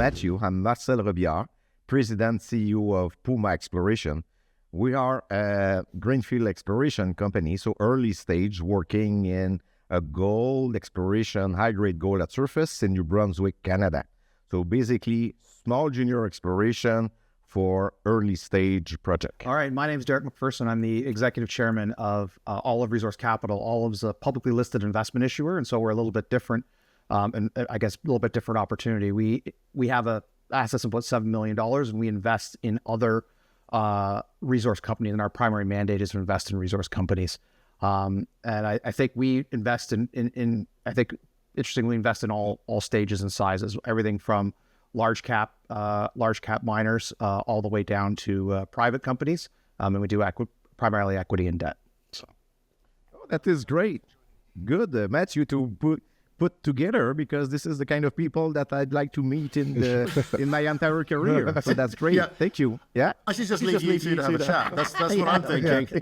Matthew. I'm Marcel Robillard, President CEO of Puma Exploration. We are a greenfield exploration company, so early stage, working in a gold exploration, high-grade gold at surface in New Brunswick, Canada. So basically, small junior exploration for early stage project. All right, my name is Derek Macpherson. I'm the executive chairman of Olive Resource Capital. Olive's a publicly listed investment issuer, and so we're a little bit different, and I guess a little bit different opportunity. We have assets of about $7 million, and we invest in other resource companies, and our primary mandate is to invest in resource companies. And I think we invest in I think, interestingly, we invest in all stages and sizes, everything from large cap miners all the way down to private companies, and we do primarily equity and debt. So, that is great. Good, Matthew, to put together, because this is the kind of people that I'd like to meet in my entire career. So that's great. Yeah. Thank you. Yeah. I should just leave you two to have a chat. That's what I'm thinking.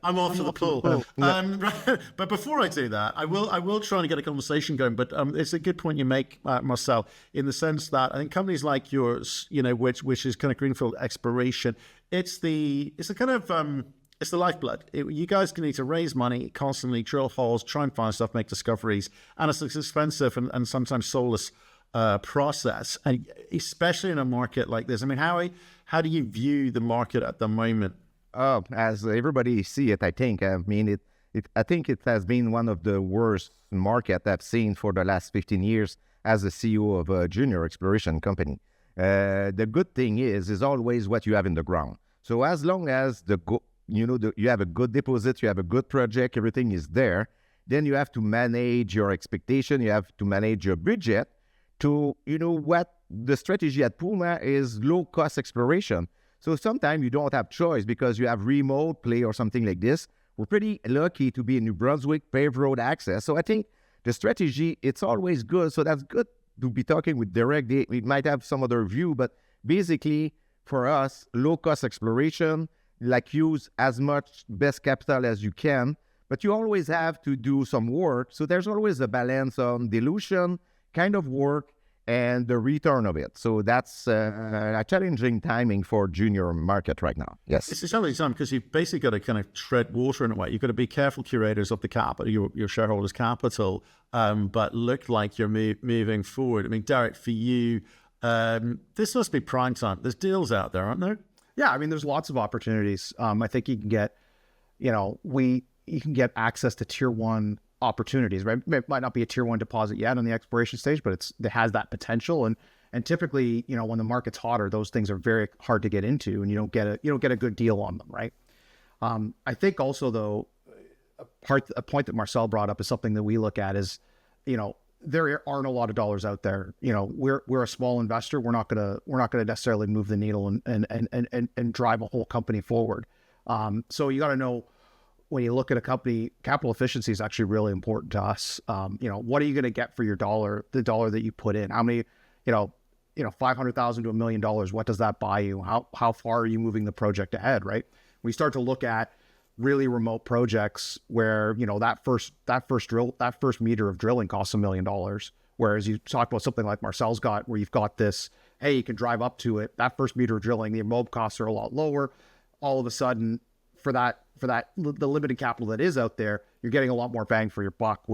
I'm off to the pool. But before I do that, I will try and get a conversation going. But it's a good point you make, Marcel, in the sense that I think companies like yours, which is kind of greenfield exploration, it's the kind of it's the lifeblood. You guys need to raise money, constantly drill holes, try and find stuff, make discoveries, and it's an expensive and sometimes soulless process, and especially in a market like this. I mean, how do you view the market at the moment? Oh, as everybody see it, I think. I mean, I think it has been one of the worst market I've seen for the last 15 years as a CEO of a junior exploration company. The good thing is always what you have in the ground. So as long as you have a good deposit, you have a good project, everything is there, then you have to manage your expectation, you have to manage your budget to, what the strategy at Puma is low-cost exploration. So sometimes you don't have choice because you have remote play or something like this. We're pretty lucky to be in New Brunswick, paved road access. So I think the strategy, it's always good. So that's good to be talking with Derek. We might have some other view, but basically for us, low-cost exploration, use as much best capital as you can, but you always have to do some work. So there's always a balance on dilution, kind of work, and the return of it. So that's a challenging timing for junior market right now. Yes. It's a challenging time because you've basically got to kind of tread water in a way. You've got to be careful curators of the capital, your shareholders' capital, but look like you're moving forward. I mean, Derek, for you, this must be prime time. There's deals out there, aren't there? Yeah, I mean, there's lots of opportunities. I think you can get, you can get access to tier one opportunities, right? It might not be a tier one deposit yet on the exploration stage, but it has that potential. And typically, when the market's hotter, those things are very hard to get into, and you don't get a good deal on them, right? I think also though, a point that Marcel brought up is something that we look at is, there aren't a lot of dollars out there. We're a small investor. We're not gonna necessarily move the needle and drive a whole company forward. So you got to know, when you look at a company, capital efficiency is actually really important to us. What are you going to get for your dollar, the dollar that you put in? How many, $500,000 to $1 million? What does that buy you? How far are you moving the project ahead? Right? We start to look at really remote projects where that first meter of drilling costs $1 million, whereas you talk about something like Marcel's got, where you've got this, hey, you can drive up to it, that first meter of drilling, the mob costs are a lot lower. All of a sudden, for the limited capital that is out there, you're getting a lot more bang for your buck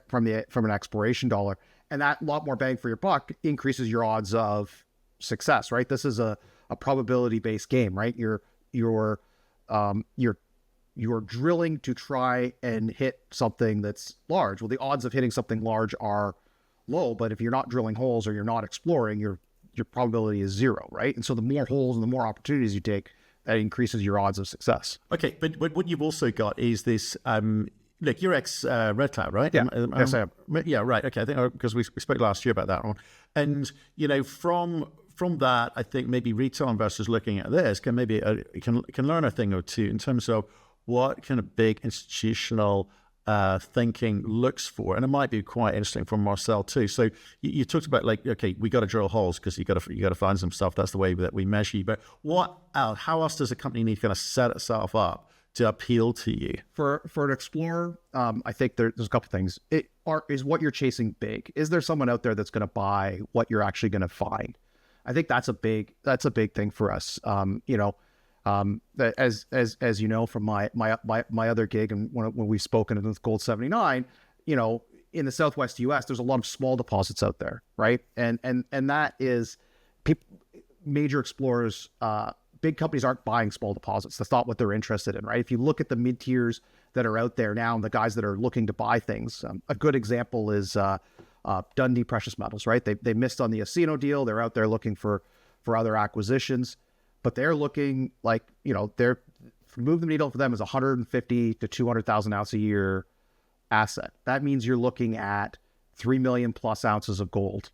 from an exploration dollar, and that lot more bang for your buck increases your odds of success, right? This is a probability-based game, right? You're drilling to try and hit something that's large. Well, the odds of hitting something large are low, but if you're not drilling holes or you're not exploring, your probability is zero, right? And so the more holes and the more opportunities you take, that increases your odds of success. Okay, but what you've also got is this. Look, you're ex Red Cloud, right? Yeah. Yes, I am. Yeah, right. Okay, I think because we spoke last year about that one, and from that, I think maybe retail investors looking at this can learn a thing or two in terms of what kind of big institutional thinking looks for, and it might be quite interesting from Marcel too. So you talked about okay, we got to drill holes because you got to find some stuff. That's the way that we measure you. But how else does a company need to kind of set itself up to appeal to you? For an explorer, I think there's a couple things. Is what you're chasing big? Is there someone out there that's going to buy what you're actually going to find? I think that's a big thing for us. As you know from my other gig, and when we've spoken with Gold 79, in the Southwest U.S., there's a lot of small deposits out there, right? And that is major explorers. Big companies aren't buying small deposits. That's not what they're interested in, right? If you look at the mid tiers that are out there now and the guys that are looking to buy things, a good example is Dundee Precious Metals, right? They missed on the Asino deal. They're out there looking for other acquisitions, but they're looking like, they're move the needle for them is 150 to 200,000 ounce a year asset. That means you're looking at 3 million plus ounces of gold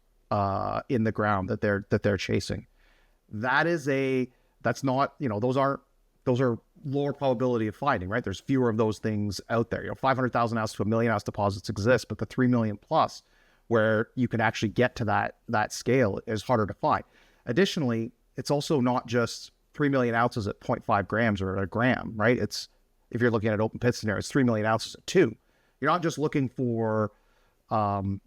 in the ground that they're chasing. That's not, those are lower probability of finding, right? There's fewer of those things out there. 500,000 ounce to 1 million ounce deposits exist, but the 3 million plus where you can actually get to that scale is harder to find. Additionally, it's also not just 3 million ounces at 0.5 grams or a gram, right? If you're looking at an open pit scenario, it's 3 million ounces at 2. You're not just looking for scale,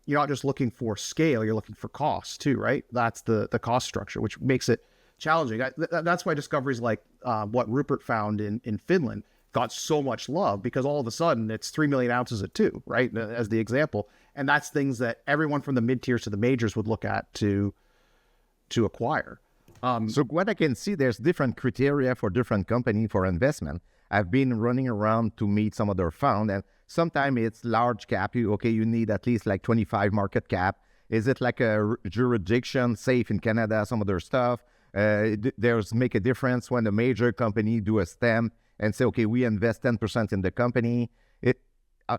you're looking for cost too, right? That's the cost structure, which makes it challenging. That's why discoveries like what Rupert found in Finland got so much love, because all of a sudden it's 3 million ounces at 2, right? As the example. And that's things that everyone from the mid-tiers to the majors would look at to acquire. So what I can see, there's different criteria for different company for investment. I've been running around to meet some of their fund, and sometimes it's large cap. You need at least like 25 market cap. Is it like a jurisdiction safe in Canada, some other stuff? There's make a difference when a major company do a stamp and say, okay, we invest 10% in the company.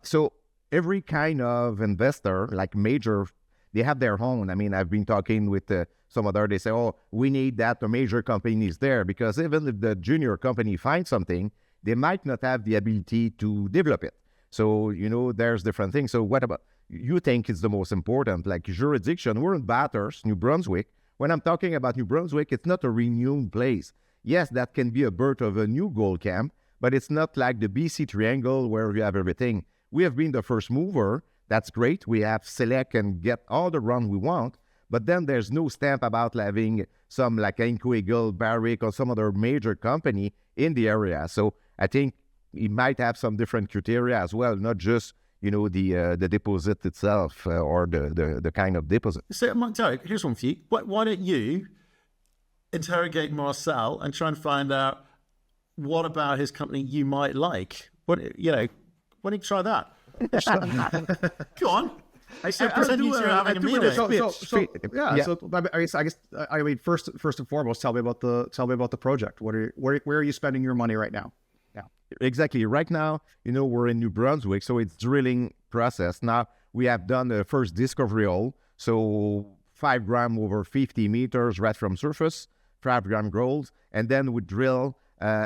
So every kind of investor, like major, they have their own. I mean, I've been talking with some other, they say, oh, we need that, the major company is there, because even if the junior company finds something, they might not have the ability to develop it. So, there's different things. So what about, you think is the most important, like jurisdiction? We're in Bathurst, New Brunswick. When I'm talking about New Brunswick, it's not a renewed place. Yes, that can be a birth of a new gold camp, but it's not like the BC Triangle where we have everything. We have been the first mover. That's great. We have select and get all the run we want, but then there's no stamp about having some like Inco Eagle, Barrick, or some other major company in the area. So I think it might have some different criteria as well, not just the deposit itself or the kind of deposit. So, Derek, here's one for you. Why don't you interrogate Marcel and try and find out what about his company you might like? Why don't you try that? Go on. I said pretend you two are having a meeting. I mean, first and foremost, tell me about the project. Where are you spending your money right now? Exactly. Right now, we're in New Brunswick, so it's drilling process. Now we have done the first discovery hole, so 5 gram over 50 meters right from surface, 5 gram gold, and then we drill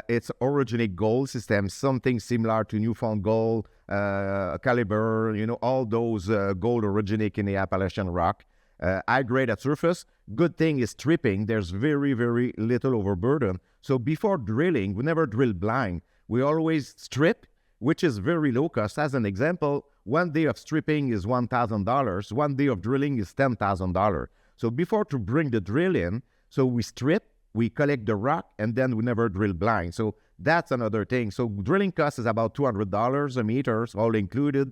its originate gold system, something similar to Newfound gold, caliber, all those gold originate in the Appalachian rock. High grade at surface. Good thing is stripping. There's very, very little overburden. So before drilling, we never drill blind. We always strip, which is very low cost. As an example, 1 day of stripping is $1,000. 1 day of drilling is $10,000. So before to bring the drill in, so we strip, we collect the rock, and then we never drill blind. So that's another thing. So drilling cost is about $200 a meter, all included.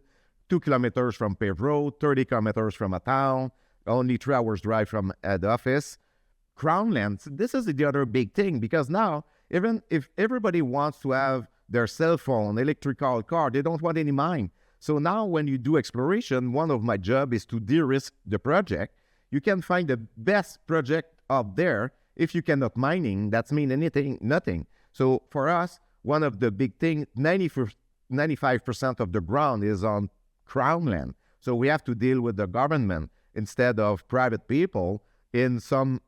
2 kilometers from paved road, 30 kilometers from a town, only 3 hours drive from the office. Crown lands, this is the other big thing, because now, even if everybody wants to have their cell phone, electrical car, they don't want any mine. So now when you do exploration, one of my job is to de-risk the project. You can find the best project up there. If you cannot mining, that's mean nothing. So for us, one of the big things, 95% of the ground is on crown land. So we have to deal with the government instead of private people. In some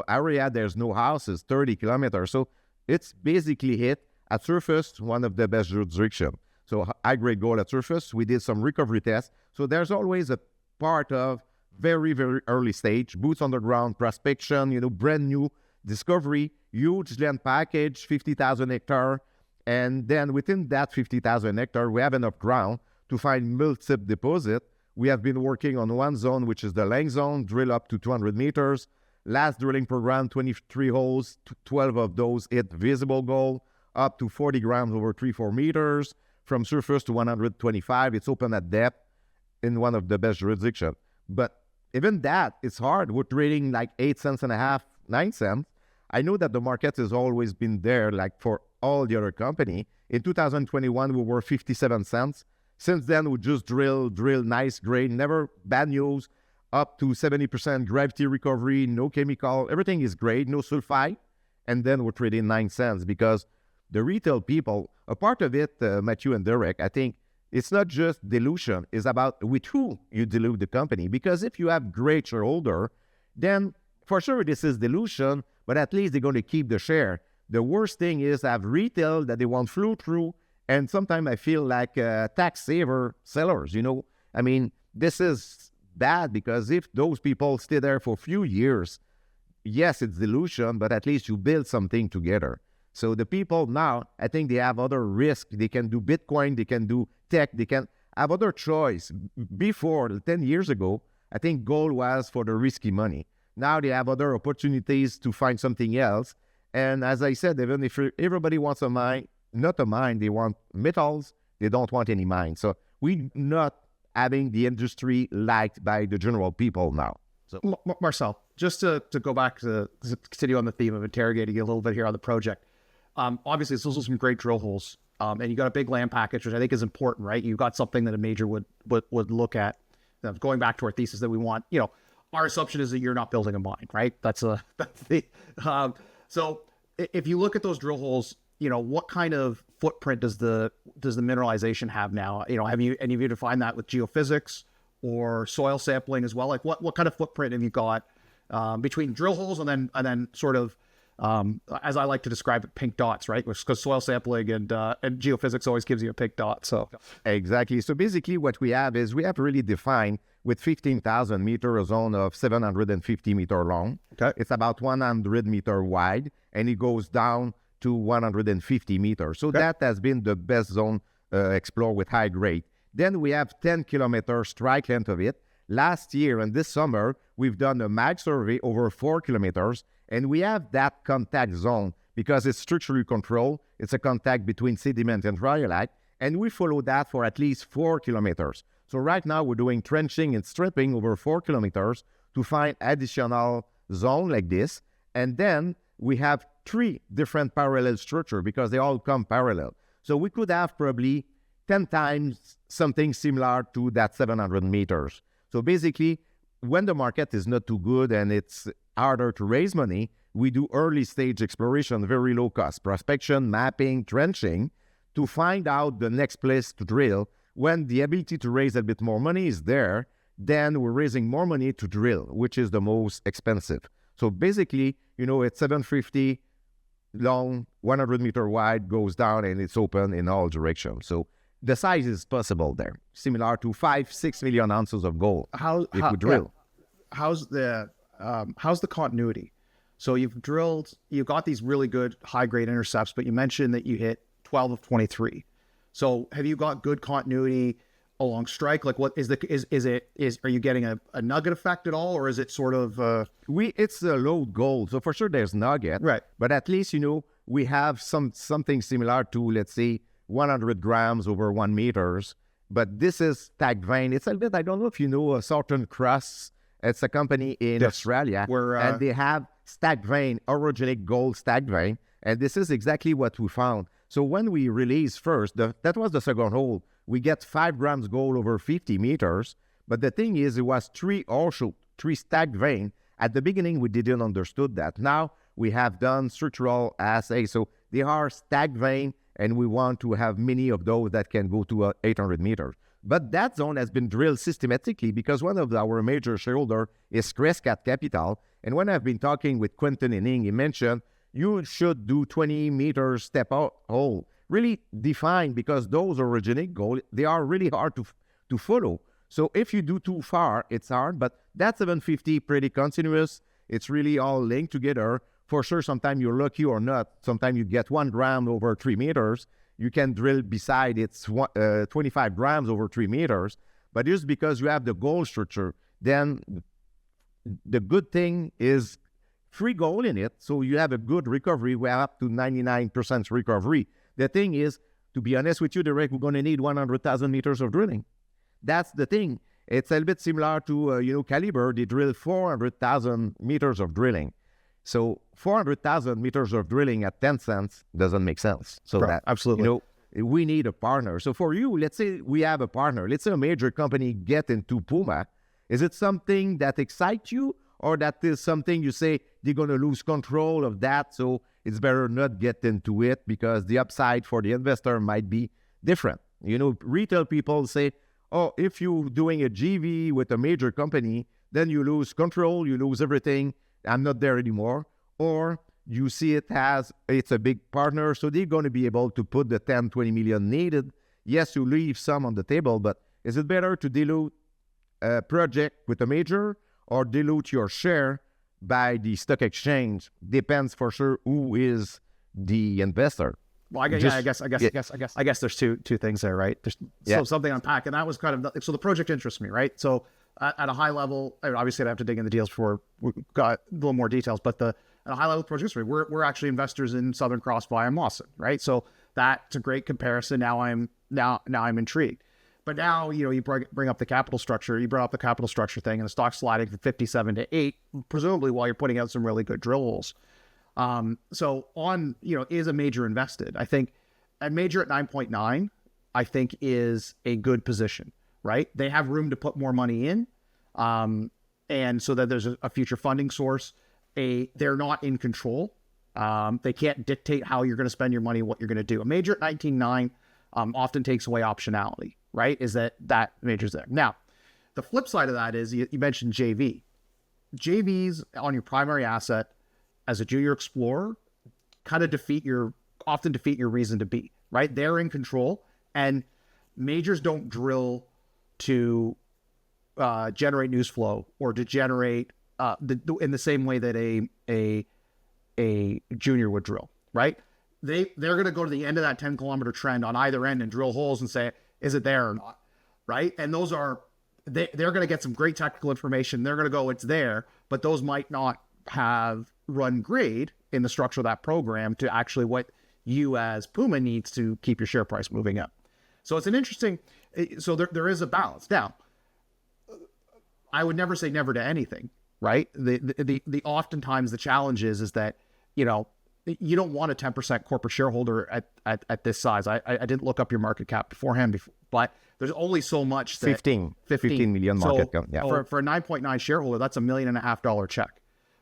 area, there's no houses, 30 kilometers. So it's basically hit at surface, one of the best jurisdiction. So high-grade gold at surface, we did some recovery tests. So there's always a part of very, very early stage, boots on the ground, prospection, brand new discovery, huge land package, 50,000 hectare, And then within that 50,000 hectare, we have enough ground to find multiple deposit. We have been working on one zone, which is the length zone, drill up to 200 meters. Last drilling program, 23 holes, 12 of those hit visible gold, up to 40 grams over 3-4 meters. From surface to 125, it's open at depth in one of the best jurisdictions. But even that, it's hard. We're trading like 8 cents and a half, 9 cents. I know that the market has always been there, like for all the other company. In 2021, we were 57 cents. Since then, we just drill nice grade, never bad news, up to 70% gravity recovery, no chemical, everything is great, no sulfide. And then we're trading 9 cents because the retail people, a part of it, Matthew and Derek, I think it's not just dilution, it's about with who you dilute the company. Because if you have great shareholder, then for sure this is dilution, but at least they're going to keep the share. The worst thing is have retail that they want flow through, and sometimes I feel like tax saver sellers, you know. I mean, this is bad because if those people stay there for a few years, yes, it's dilution, but at least you build something together. So the people now, I think they have other risk. They can do Bitcoin, they can do tech, they can have other choice. Before, 10 years ago, I think gold was for the risky money. Now they have other opportunities to find something else. And as I said, even if everybody wants a mine, not a mine, they want metals, they don't want any mine. So we're not having the industry liked by the general people now. So Marcel, just to go back to continue on the theme of interrogating you a little bit here on the project. Obviously, it's also some great drill holes, and you got a big land package, which I think is important, right? You got something that a major would look at. Going back to our thesis that we want, you know, our assumption is that you're not building a mine, right? That's the so if you look at those drill holes, you know, what kind of footprint does the mineralization have now? You know, have you defined that with geophysics or soil sampling as well? Like what kind of footprint have you got between drill holes and then sort of as I like to describe it, pink dots, right? Because soil sampling and geophysics always gives you a pink dot. So exactly. So basically what we have is we have really defined with 15,000 meter a zone of 750 meter long. Okay. It's about 100 meter wide and it goes down to 150 meters. So that has been the best zone explored with high grade. Then we have 10 kilometer strike length of it. Last year and this summer, we've done a mag survey over 4 kilometers, and we have that contact zone because it's structurally controlled. It's a contact between sediment and rhyolite, and we follow that for at least 4 kilometers. So right now we're doing trenching and stripping over 4 kilometers to find additional zone like this. And then we have 3 different parallel structures because they all come parallel. So we could have probably 10 times something similar to that 700 meters. So basically, when the market is not too good and it's harder to raise money, we do early stage exploration, very low cost, prospection, mapping, trenching, to find out the next place to drill. When the ability to raise a bit more money is there, then we're raising more money to drill, which is the most expensive. So basically, you know, it's 750 long, 100 meter wide, goes down, and it's open in all directions. So the size is possible there, similar to 5-6 million ounces of gold if we drill. Yeah. How's the continuity? So you've got these really good high grade intercepts, but you mentioned that you hit 12 of 23. So have you got good continuity along strike? Like what is are you getting a nugget effect at all, or is it sort of it's a low gold, so for sure there's nugget, right? But at least, you know, we have something similar to, let's say, 100 grams over 1 meters, but this is stacked vein. It's a bit, I don't know if you know Southern Cross. It's a company in Australia, and they have stacked vein, orogenic gold stacked vein, and this is exactly what we found. So when we released first, that was the second hole, we get 5 grams gold over 50 meters, but the thing is, it was 3 stacked vein. At the beginning, we didn't understood that. Now we have done structural assays, so they are stacked vein, and we want to have many of those that can go to 800 meters. But that zone has been drilled systematically because one of our major shareholders is Crescat Capital. And when I've been talking with Quentin Inning, he mentioned you should do 20 meters step out hole. Really defined, because those orogenic gold, they are really hard to follow. So if you do too far, it's hard, but that 750 pretty continuous. It's really all linked together. for sure, sometimes you're lucky or not. Sometimes you get 1 gram over 3 meters. You can drill beside it's 25 grams over 3 meters. But just because you have the gold structure, then the good thing is free gold in it. So you have a good recovery. We're up to 99% recovery. The thing is, to be honest with you, Derek, we're going to need 100,000 meters of drilling. That's the thing. It's a little bit similar to, Calibre. They drill 400,000 meters of drilling. So 400,000 meters of drilling at 10 cents doesn't make sense. So that, absolutely. We need a partner. So for you, let's say we have a partner. Let's say a major company get into Puma. Is it something that excites you, or that is something you say they're going to lose control of that, so it's better not get into it because the upside for the investor might be different? Retail people say, oh, if you're doing a JV with a major company, then you lose control, you lose everything. I'm not there anymore. Or you see it as it's a big partner, so they're going to be able to put the 10, 20 million needed. Yes, you leave some on the table, but is it better to dilute a project with a major or dilute your share by the stock exchange? Depends for sure who is the investor. Well, I guess there's two things there, right? There's so something to unpack, and that was kind of so the project interests me, right? So at a high level, obviously I'd have to dig in the deals before we got a little more details, but at a high level project history, we're actually investors in Southern Cross via Mawson, right? So that's a great comparison. Now I'm intrigued. But now, you bring up the capital structure. You brought up the capital structure thing, and the stock's sliding from 57 to 8, presumably while you're putting out some really good drill holes. So is a major invested? I think a major at 9.9, I think is a good position, right? They have room to put more money in. And so that there's a future funding source. They're not in control. They can't dictate how you're going to spend your money, what you're going to do. A major at 19.9 often takes away optionality, right? Is that major's there. Now, the flip side of that is you mentioned JV. JVs on your primary asset as a junior explorer kind of often defeat your reason to be, right? They're in control, and majors don't drill to generate news flow or to generate in the same way that a junior would drill, right? They're going to go to the end of that 10-kilometer trend on either end and drill holes and say, is it there or not, right? And those they're going to get some great technical information. They're going to go, it's there, but those might not have run grade in the structure of that program to actually what you as Puma needs to keep your share price moving up. So it's an interesting, so there is a balance. Now, I would never say never to anything, right? The oftentimes the challenge is that, you don't want a 10% corporate shareholder at this size. I didn't look up your market cap beforehand, but there's only so much that 15 million market cap. Yeah. For a 9.9 shareholder, that's $1.5 million check,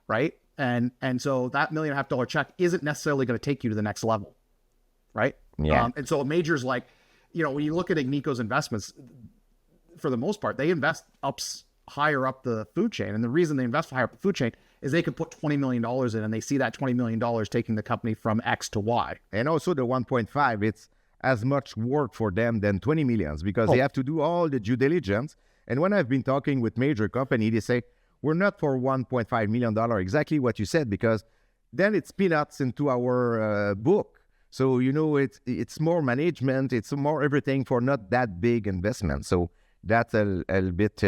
right? And so that $1.5 million check isn't necessarily going to take you to the next level, right? Yeah. And so a major's like, when you look at Agnico's investments, for the most part, they invest higher up the food chain. And the reason they invest higher up the food chain is they can put $20 million in, and they see that $20 million taking the company from X to Y. And also the 1.5, it's as much work for them than 20 millions because they have to do all the due diligence. And when I've been talking with major company, they say, we're not for $1.5 million, exactly what you said, because then it's peanuts into our book. So, it's more management, it's more everything for not that big investment. So that's a bit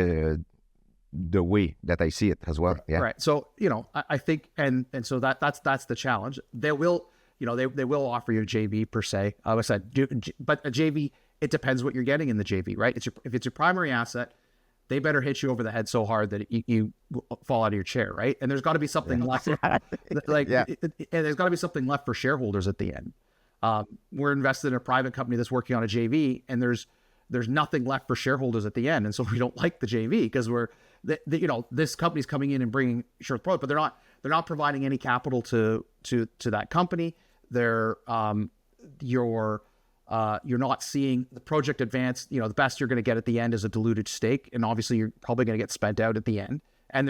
the way that I see it as well. Yeah. Right. So, I think, and so that's the challenge. They will, they will offer you a JV per se. I said, but a JV, it depends what you're getting in the JV, right? If it's your primary asset, they better hit you over the head so hard that you fall out of your chair, right? And there's got to be something left, and there's got to be something left for shareholders at the end. We're invested in a private company that's working on a JV, and there's nothing left for shareholders at the end, and so we don't like the JV because this company's coming in and bringing short product, but they're not providing any capital to that company. You're not seeing the project advance. The best you're going to get at the end is a diluted stake, and obviously you're probably going to get spent out at the end. And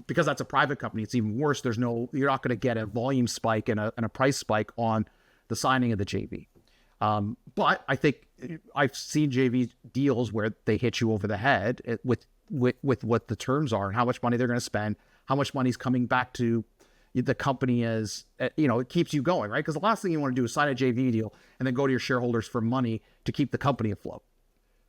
because that's a private company, it's even worse. You're not going to get a volume spike and a price spike on the signing of the JV. But I think I've seen JV deals where they hit you over the head with what the terms are and how much money they're going to spend, how much money's coming back to, the company is, it keeps you going, right? Because the last thing you want to do is sign a JV deal and then go to your shareholders for money to keep the company afloat,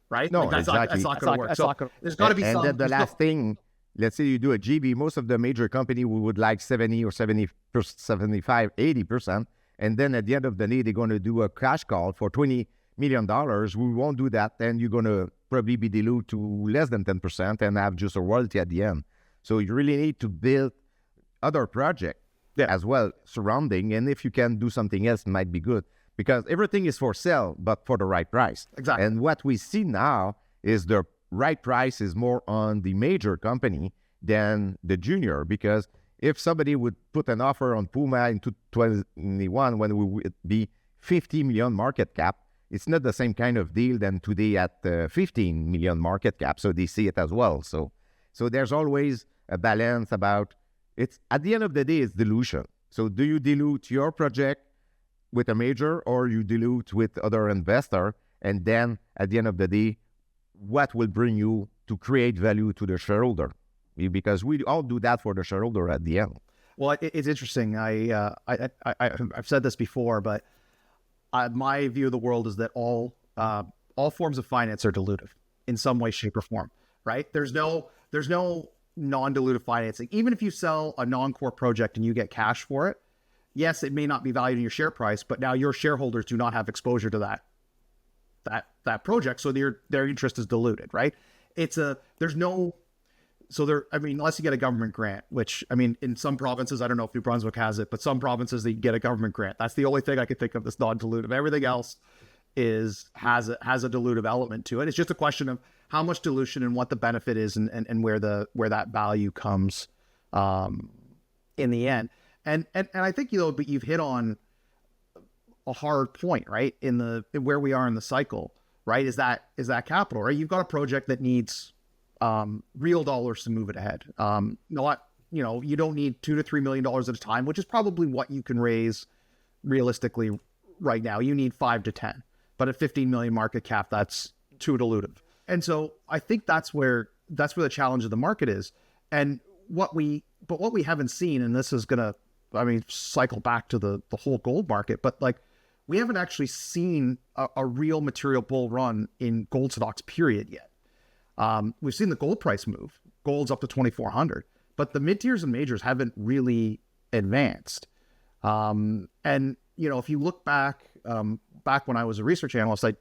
right? No, that's exactly. Not going to work. So there's got to be and some. then the last thing, let's say you do a GB, most of the major company we would like 70 or 70, 75, 80%. And then at the end of the day, they're going to do a cash call for $20 million. We won't do that. Then you're going to probably be diluted to less than 10% and have just a royalty at the end. So you really need to build other projects as well surrounding. And if you can do something else, it might be good, because everything is for sale, but for the right price. Exactly. And what we see now is the right price is more on the major company than the junior, because if somebody would put an offer on Puma in 2021 when we would be 50 million market cap, it's not the same kind of deal than today at 15 million market cap. So they see it as well. So there's always a balance about it's at the end of the day, it's dilution. So do you dilute your project with a major, or you dilute with other investor? And then at the end of the day, what will bring you to create value to the shareholder? Because we all do that for the shareholder at the end. Well, it's interesting. I've said this before, but my view of the world is that all forms of finance are dilutive in some way, shape, or form. Right? There's no non-dilutive financing. Even if you sell a non-core project and you get cash for it, yes, it may not be valued in your share price, but now your shareholders do not have exposure to that project, so their interest is diluted. Right? Unless you get a government grant, which, in some provinces, I don't know if New Brunswick has it, but some provinces, they get a government grant. That's the only thing I could think of that's non-dilutive. Everything else has a dilutive element to it. It's just a question of how much dilution and what the benefit is and where that value comes in the end. And I think, but you've hit on a hard point, right? In where we are in the cycle, right? Is that capital, right? You've got a project that needs real dollars to move it ahead. You don't need $2 to $3 million at a time, which is probably what you can raise realistically right now. You need 5 to 10, but at 15 million market cap, that's too dilutive. And so I think that's where the challenge of the market is. And what we haven't seen, and this is gonna, cycle back to the whole gold market, but we haven't actually seen a real material bull run in gold stocks period yet. We've seen the gold price move. Gold's up to 2,400, but the mid-tiers and majors haven't really advanced. And if you look back when I was a research analyst, I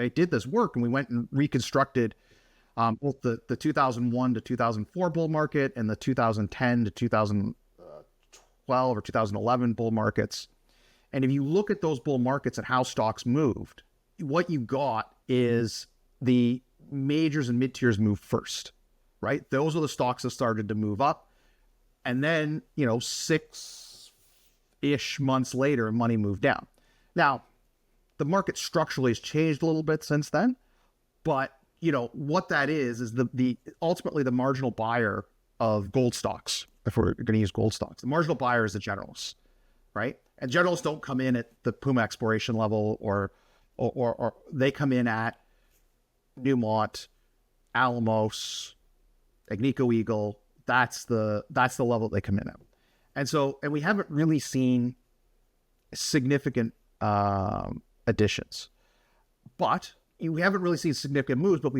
did this work, and we went and reconstructed both the 2001 to 2004 bull market and the 2010 to 2012 or 2011 bull markets. And if you look at those bull markets and how stocks moved, what you got is the majors and mid-tiers move first, right? Those are the stocks that started to move up. And then, 6-ish months later, money moved down. Now, the market structurally has changed a little bit since then, but what that is the ultimately the marginal buyer of gold stocks. If we're going to use gold stocks, the marginal buyer is the generalists, right? And generalists don't come in at the Puma Exploration level, or they come in at Newmont, Alamos, Agnico Eagle. That's the level they come in at. And we haven't really seen significant additions, but we haven't really seen significant moves, but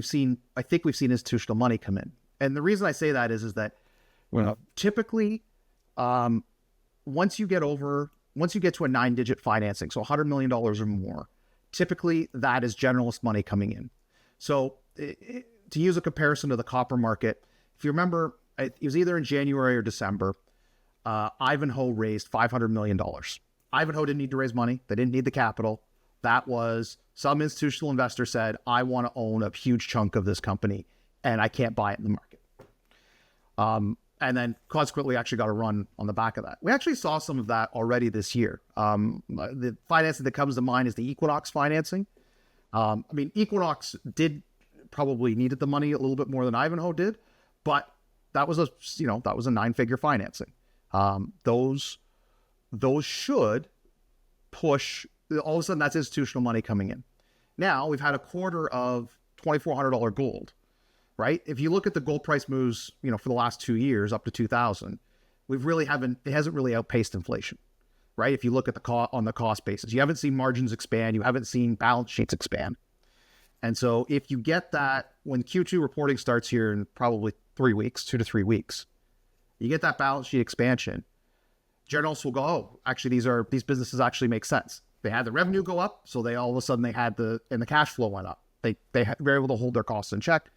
I think we've seen institutional money come in. And the reason I say that is that typically, once you get to a 9-digit financing, so $100 million or more, typically that is generalist money coming in. So to use a comparison to the copper market, if you remember, it was either in January or December, Ivanhoe raised $500 million. Ivanhoe didn't need to raise money. They didn't need the capital. That was some institutional investor said, I want to own a huge chunk of this company and I can't buy it in the market. And then consequently actually got a run on the back of that. We actually saw some of that already this year. The financing that comes to mind is the Equinox financing. Equinox probably needed the money a little bit more than Ivanhoe did, but that was a 9-figure financing. Those should push, all of a sudden that's institutional money coming in. Now we've had a quarter of $2,400 gold, right? If you look at the gold price moves, for the last 2 years up to 2000, it hasn't really outpaced inflation, right? If you look at on the cost basis, you haven't seen margins expand, you haven't seen balance sheets expand. And so if you get that, when Q2 reporting starts here in probably 3 weeks, 2 to 3 weeks, you get that balance sheet expansion, generals will go, oh, actually these businesses actually make sense. They had the revenue go up, so they all of a sudden the cash flow went up. They were able to hold their costs in check.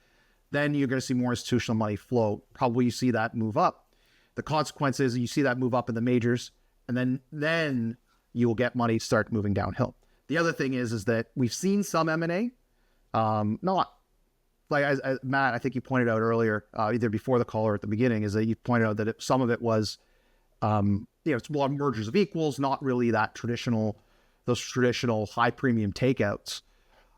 Then you're going to see more institutional money flow. Probably you see that move up. The consequence is you see that move up in the majors, and then you will get money start moving downhill. The other thing is that we've seen some M&A, not like as Matt, I think you pointed out earlier, either before the call or at the beginning, is that you pointed out that some of it was, it's a lot of mergers of equals, not really those traditional high premium takeouts.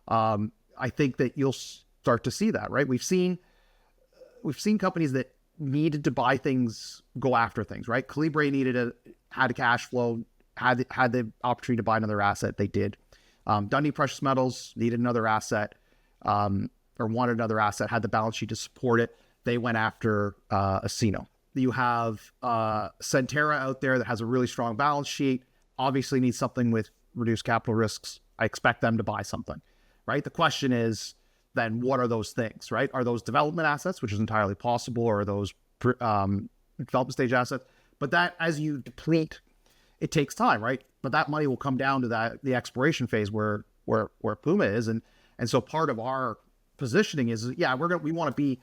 I think that you'll start to see that, right? We've seen companies that needed to buy things, go after things, right? Calibre had a cash flow, had the opportunity to buy another asset. They did. Dundee Precious Metals needed another asset, or wanted another asset, had the balance sheet to support it. They went after Asino. You have Centerra out there that has a really strong balance sheet, obviously needs something with reduced capital risks. I expect them to buy something, right? The question is then, what are those things, right? Are those development assets, which is entirely possible, or are those development stage assets? But that, as you deplete, it takes time, right? But that money will come down to the exploration phase where Puma is, and so part of our positioning is, we want to be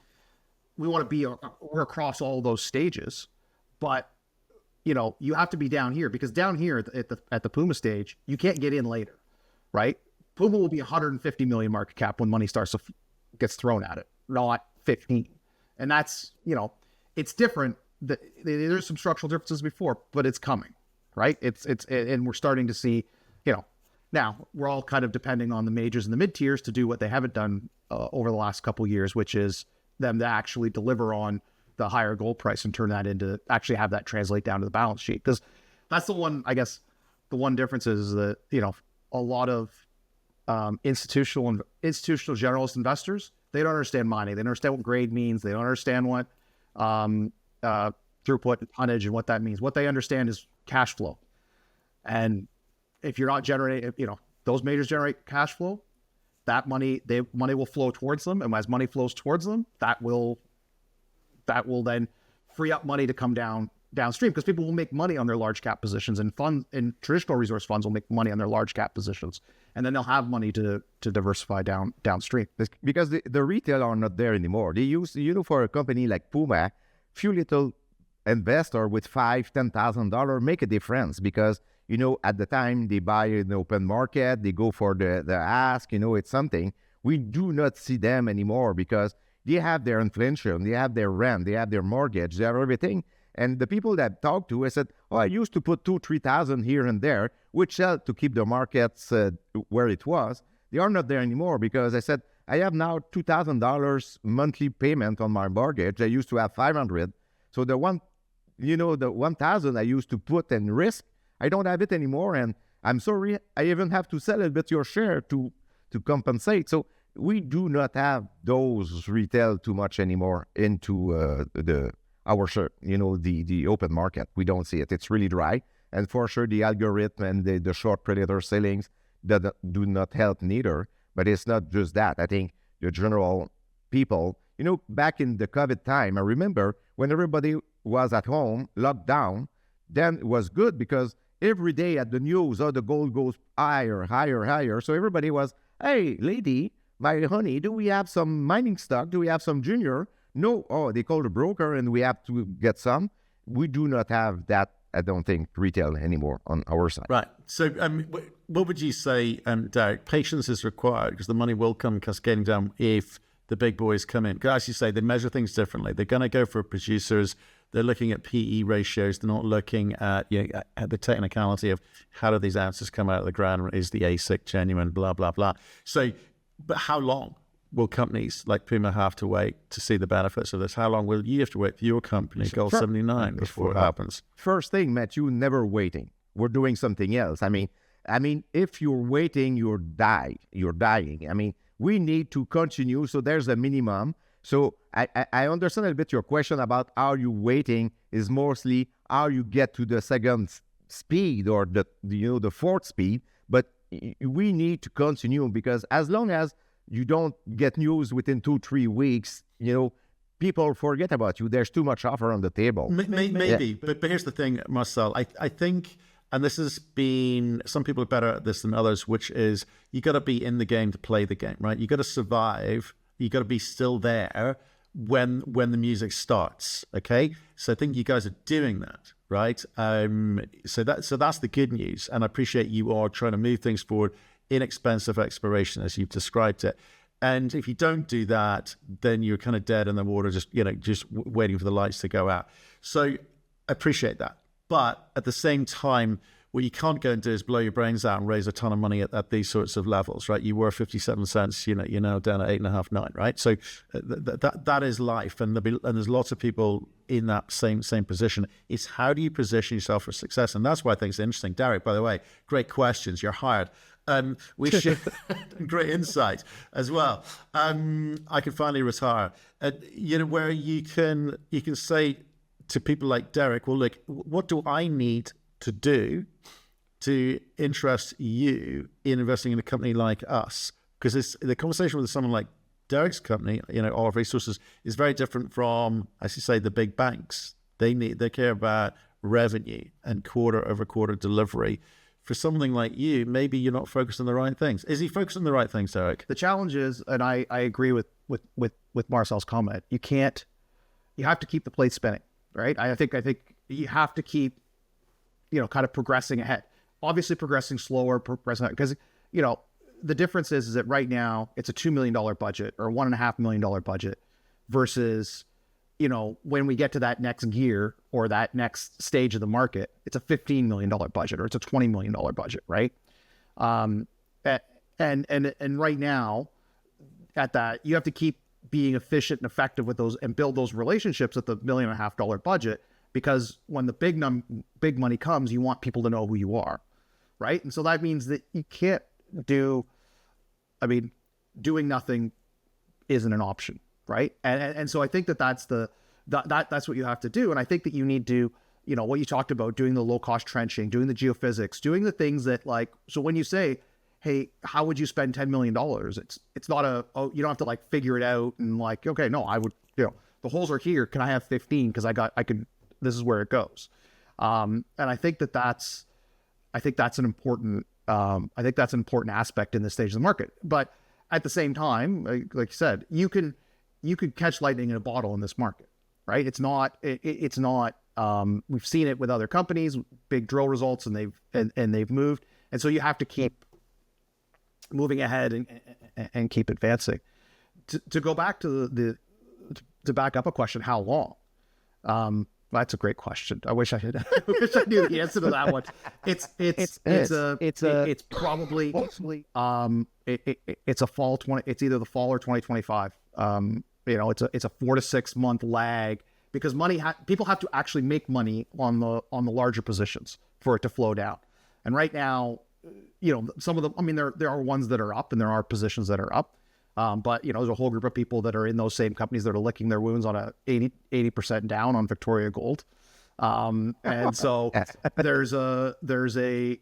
we're across all those stages, but you have to be down here, because down here at the Puma stage, you can't get in later, right? Puma will be 150 million market cap when money gets thrown at it, not 15. And that's, it's different. There's some structural differences before, but it's coming, right? And we're starting to see, now we're all kind of depending on the majors and the mid tiers to do what they haven't done over the last couple of years, which is them to actually deliver on the higher gold price and turn that into actually have that translate down to the balance sheet. Because that's the one difference is that, a lot of institutional generalist investors, they don't understand mining. They don't understand what grade means. They don't understand what throughput, tonnage, and what that means. What they understand is cash flow. And if you're not generating, those majors generate cash flow, that money will flow towards them. And as money flows towards them, that will then free up money to come downstream, because people will make money on their large cap positions, and traditional resource funds will make money on their large cap positions. And then they'll have money to diversify downstream. Because the retail are not there anymore. They use, for a company like Puma, few little investor with $5,000-$10,000 make a difference, because, at the time they buy in the open market, they go for the ask, it's something. We do not see them anymore, because they have their inflation, they have their rent, they have their mortgage, they have everything. And the people that I talked to, I said, I used to put $2,000-$3,000 here and there, which helped to keep the markets where it was. They are not there anymore, because I said, I have now $2,000 monthly payment on my mortgage. I used to have $500. So the $1,000 I used to put in risk, I don't have it anymore. And I'm sorry, I even have to sell a bit your share to compensate. So we do not have those retail too much anymore into our share, the open market. We don't see it. It's really dry. And for sure, the algorithm and the short predator sellings that do not help neither. But it's not just that. I think the general people, back in the COVID time, I remember when everybody was at home, locked down, then it was good, because every day at the news, the gold goes higher, higher, higher. So everybody was, hey, lady, my honey, do we have some mining stock? Do we have some junior? No. Oh, they call the broker and we have to get some. We do not have that, I don't think, retail anymore on our side. Right. So what would you say, Derek? Patience is required, because the money will come cascading down if the big boys come in. Because as you say, they measure things differently. They're going to go for producers. They're looking at PE ratios. They're not looking at the technicality of how do these ounces come out of the ground? Is the ASIC genuine? Blah, blah, blah. So, but how long will companies like Puma have to wait to see the benefits of this? How long will you have to wait for your company, Gold 79, before it happens? First thing, Matthew, never waiting. We're doing something else. I mean, if you're waiting, you're dying. I mean, we need to continue. So there's a minimum. So I understand a bit your question about how you waiting is mostly how you get to the second speed or the fourth speed, but we need to continue, because as long as you don't get news within 2-3 weeks, people forget about you. There's too much offer on the table. Maybe, but here's the thing, Marcel. I think, and this has been, some people are better at this than others, which is you got to be in the game to play the game, right? You got to survive. You got to be still there when the music starts. Okay, so I think you guys are doing that, right? So that's the good news, and I appreciate you are trying to move things forward. Inexpensive exploration, as you've described it. And if you don't do that, then you're kind of dead in the water, just waiting for the lights to go out. So I appreciate that. But at the same time, what you can't go and do is blow your brains out and raise a ton of money at these sorts of levels, right? You were 57 cents, you're now down at 8.5, 9, right? So that is life. And there's lots of people in that same position. It's how do you position yourself for success? And that's why I think it's interesting. Derek, by the way, great questions. You're hired. We should great insight as well. I can finally retire. Where you can say to people like Derek, well, look, what do I need to do to interest you in investing in a company like us? Because the conversation with someone like Derek's company, our resources, is very different from, as you say, the big banks. They care about revenue and quarter-over-quarter delivery. For something like you, maybe you're not focused on the right things. Is he focused on the right things, Derek? The challenge is, and I agree with Marcel's comment, you have to keep the plate spinning, right? I think you have to keep, kind of progressing ahead. Obviously progressing slower, because, the difference is that right now it's a $2 million budget or $1.5 million budget versus, when we get to that next gear or that next stage of the market, it's a $15 million budget or it's a $20 million budget, right? And right now at that, you have to keep being efficient and effective with those and build those relationships at the $1.5 million budget, because when the big money comes, you want people to know who you are, right? And so that means that you can't doing nothing isn't an option. Right. And so I think that's what you have to do. And I think that you need to, what you talked about, doing the low cost trenching, doing the geophysics, doing the things that so when you say, hey, how would you spend $10 million? It's not you don't have to figure it out and okay, no, I would, the holes are here. Can I have 15? Cause this is where it goes. And I think that's an important aspect in this stage of the market. But at the same time, like you said, you could catch lightning in a bottle in this market, right? It's not, we've seen it with other companies, big drill results, and they've moved. And so you have to keep moving ahead and keep advancing. To go back to to back up a question, how long? That's a great question. I wish I knew the answer to that one. It's probably it's a fall 20. It's either the fall or 2025. It's a 4 to 6 month lag, because people have to actually make money on the larger positions for it to flow down. And right now, some of them, there are ones that are up and there are positions that are up. But there's a whole group of people that are in those same companies that are licking their wounds on a 80% down on Victoria Gold. And so there's a they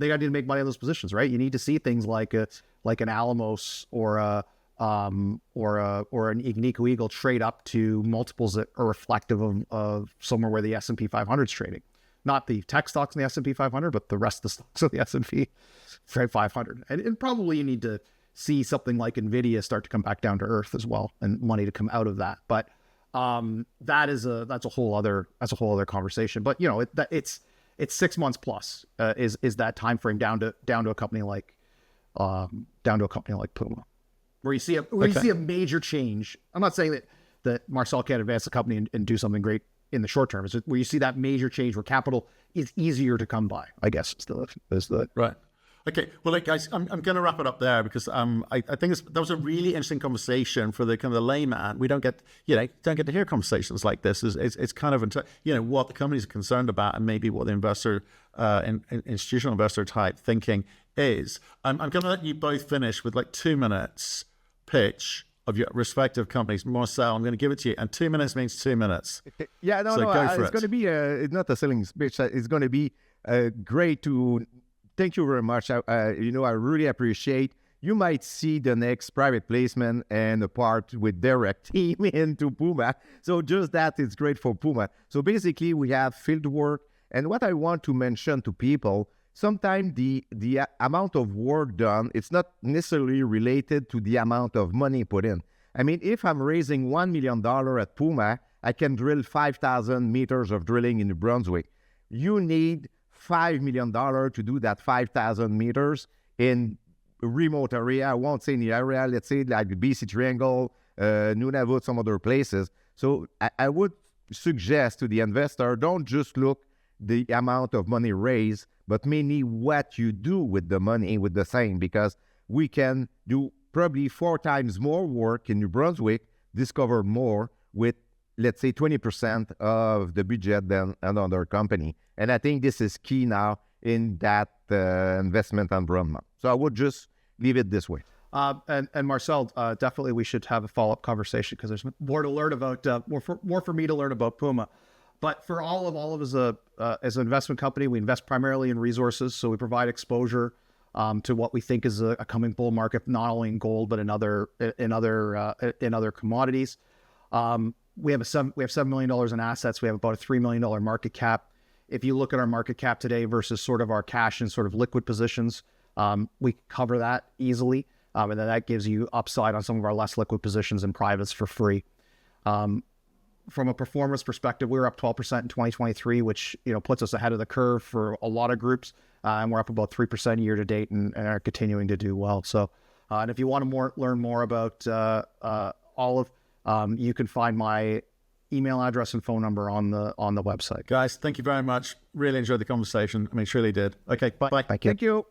got to make money on those positions, right? You need to see things like an Alamos or an Agnico Eagle trade up to multiples that are reflective of somewhere where the S&P 500 is trading. Not the tech stocks in the S&P 500, but the rest of the stocks of the S&P 500. And probably you need to see something like NVIDIA start to come back down to earth as well, and money to come out of that. But that's a whole other conversation. But it's 6 months plus is that time frame down to a company like Puma, where you see a major change. I'm not saying that Marcel can't advance the company and do something great in the short term. It's where you see that major change where capital is easier to come by, I guess. Is the right. Okay, well, guys, I'm going to wrap it up there, because I think that was a really interesting conversation for the kind of the layman. We don't get to hear conversations like this. It's kind of what the companies are concerned about, and maybe what the investor, institutional investor type thinking is. I'm going to let you both finish with 2 minutes pitch of your respective companies. Marcel, I'm going to give it to you. And 2 minutes means 2 minutes. Yeah, no, So no, go for it's it. going to be it's not a selling speech. It's going to be great to thank you very much. I really appreciate. You might see the next private placement and a part with Derek team into Puma. So just that is great for Puma. So basically, we have field work. And what I want to mention to people, sometimes the amount of work done, it's not necessarily related to the amount of money put in. I mean, if I'm raising $1 million at Puma, I can drill 5,000 meters of drilling in New Brunswick. You need $5 million to do that 5,000 meters in remote area. I won't say in the area, let's say like the BC Triangle, Nunavut, some other places. So I would suggest to the investor, don't just look the amount of money raised, but mainly what you do with the money with the same, because we can do probably 4 times more work in New Brunswick, discover more with, let's say, 20% of the budget than another company. And I think this is key now in that investment environment. So I would just leave it this way. And Marcel, definitely we should have a follow-up conversation because there's more to learn about, more for me to learn about Puma. But for all of us as an investment company, we invest primarily in resources. So we provide exposure to what we think is a coming bull market, not only in gold but in other commodities. We have $7 million in assets. We have about a $3 million market cap. If you look at our market cap today versus sort of our cash and sort of liquid positions, we cover that easily. And then that gives you upside on some of our less liquid positions and privates for free. From a performance perspective, we were up 12% in 2023, which puts us ahead of the curve for a lot of groups. And we're up about 3% year to date and are continuing to do well. So, and if you want to learn more about Olive, you can find my email address and phone number on the website. Guys, thank you very much. Really enjoyed the conversation. I mean, truly did. Okay, bye. Thank you.